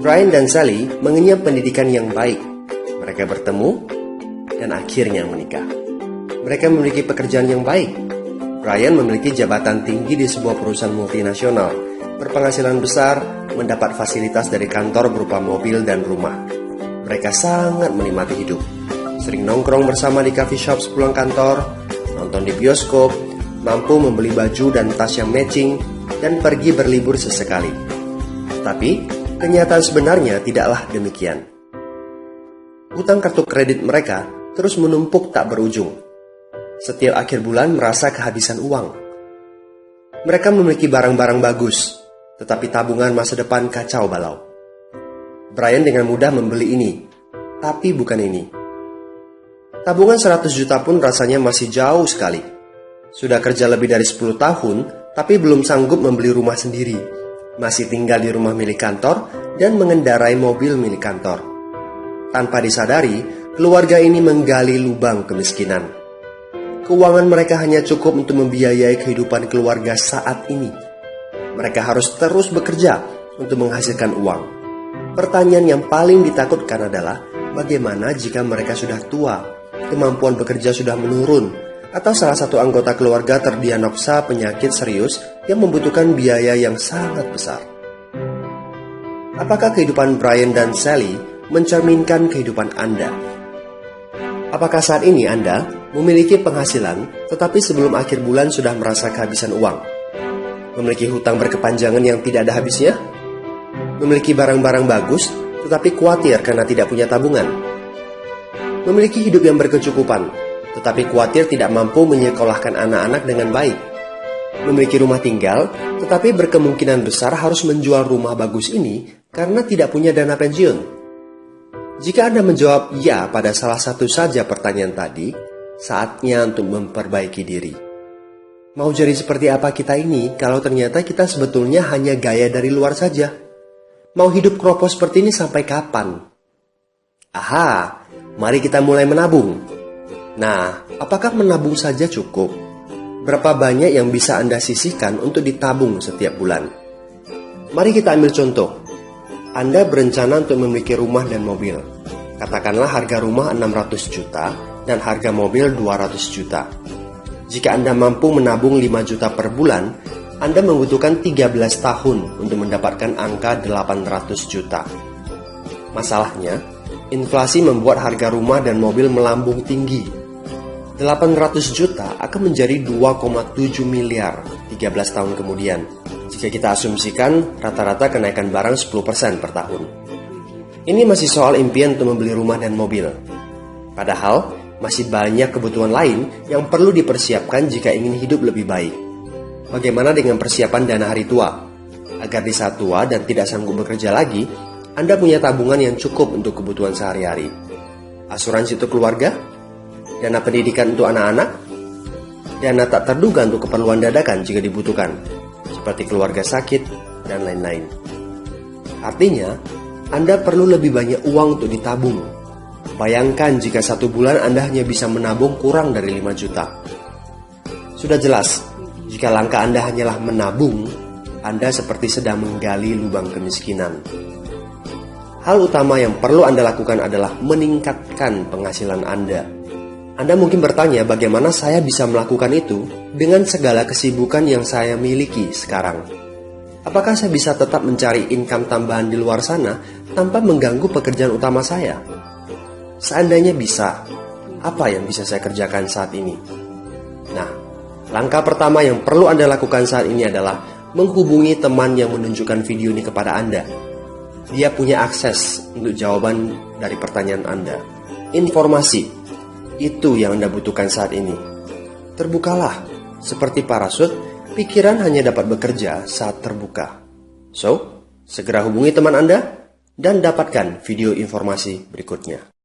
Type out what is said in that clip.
Brian dan Sally mengenyam pendidikan yang baik. Mereka bertemu dan akhirnya menikah. Mereka memiliki pekerjaan yang baik. Brian memiliki jabatan tinggi di sebuah perusahaan multinasional, berpenghasilan besar, mendapat fasilitas dari kantor berupa mobil dan rumah. Mereka sangat menikmati hidup. Sering nongkrong bersama di coffee shop sepulang kantor, nonton di bioskop, mampu membeli baju dan tas yang matching, dan pergi berlibur sesekali. Tapi, kenyataan sebenarnya tidaklah demikian. Utang kartu kredit mereka terus menumpuk tak berujung. Setiap akhir bulan merasa kehabisan uang. Mereka memiliki barang-barang bagus, tetapi tabungan masa depan kacau balau. Brian dengan mudah membeli ini, tapi bukan ini. Tabungan 100 juta pun rasanya masih jauh sekali. Sudah kerja lebih dari 10 tahun, tapi belum sanggup membeli rumah sendiri. Masih tinggal di rumah milik kantor dan mengendarai mobil milik kantor. Tanpa disadari, keluarga ini menggali lubang kemiskinan. Keuangan mereka hanya cukup untuk membiayai kehidupan keluarga saat ini. Mereka harus terus bekerja untuk menghasilkan uang. Pertanyaan yang paling ditakutkan adalah bagaimana jika mereka sudah tua, kemampuan bekerja sudah menurun, atau salah satu anggota keluarga terdiagnosa penyakit serius yang membutuhkan biaya yang sangat besar. Apakah kehidupan Brian dan Sally mencerminkan kehidupan Anda? Apakah saat ini Anda memiliki penghasilan, tetapi sebelum akhir bulan sudah merasa kehabisan uang? Memiliki hutang berkepanjangan yang tidak ada habisnya? Memiliki barang-barang bagus, tetapi khawatir karena tidak punya tabungan? Memiliki hidup yang berkecukupan, tetapi khawatir tidak mampu menyekolahkan anak-anak dengan baik? Memiliki rumah tinggal, tetapi berkemungkinan besar harus menjual rumah bagus ini karena tidak punya dana pensiun? Jika Anda menjawab ya pada salah satu saja pertanyaan tadi, saatnya untuk memperbaiki diri. Mau jadi seperti apa kita ini kalau ternyata kita sebetulnya hanya gaya dari luar saja? Mau hidup kropos seperti ini sampai kapan? Aha, mari kita mulai menabung. Nah, apakah menabung saja cukup? Berapa banyak yang bisa Anda sisihkan untuk ditabung setiap bulan? Mari kita ambil contoh. Anda berencana untuk memiliki rumah dan mobil. Katakanlah harga rumah 600 juta dan harga mobil 200 juta. Jika Anda mampu menabung 5 juta per bulan, Anda membutuhkan 13 tahun untuk mendapatkan angka 800 juta. Masalahnya, inflasi membuat harga rumah dan mobil melambung tinggi. 800 juta akan menjadi 2,7 miliar 13 tahun kemudian, jika kita asumsikan rata-rata kenaikan barang 10% per tahun. Ini masih soal impian untuk membeli rumah dan mobil. Padahal, masih banyak kebutuhan lain yang perlu dipersiapkan jika ingin hidup lebih baik. Bagaimana dengan persiapan dana hari tua? Agar di saat tua dan tidak sanggup bekerja lagi, Anda punya tabungan yang cukup untuk kebutuhan sehari-hari. Asuransi untuk keluarga? Dana pendidikan untuk anak-anak? Dana tak terduga untuk keperluan dadakan jika dibutuhkan, seperti keluarga sakit, dan lain-lain. Artinya, Anda perlu lebih banyak uang untuk ditabung. Bayangkan jika satu bulan Anda hanya bisa menabung kurang dari 5 juta. Sudah jelas, jika langkah Anda hanyalah menabung, Anda seperti sedang menggali lubang kemiskinan. Hal utama yang perlu Anda lakukan adalah meningkatkan penghasilan Anda. Anda mungkin bertanya bagaimana saya bisa melakukan itu dengan segala kesibukan yang saya miliki sekarang. Apakah saya bisa tetap mencari income tambahan di luar sana tanpa mengganggu pekerjaan utama saya? Seandainya bisa, apa yang bisa saya kerjakan saat ini? Nah, langkah pertama yang perlu Anda lakukan saat ini adalah menghubungi teman yang menunjukkan video ini kepada Anda. Dia punya akses untuk jawaban dari pertanyaan Anda. Informasi. Itu yang Anda butuhkan saat ini. Terbukalah. Seperti parasut, pikiran hanya dapat bekerja saat terbuka. So, segera hubungi teman Anda dan dapatkan video informasi berikutnya.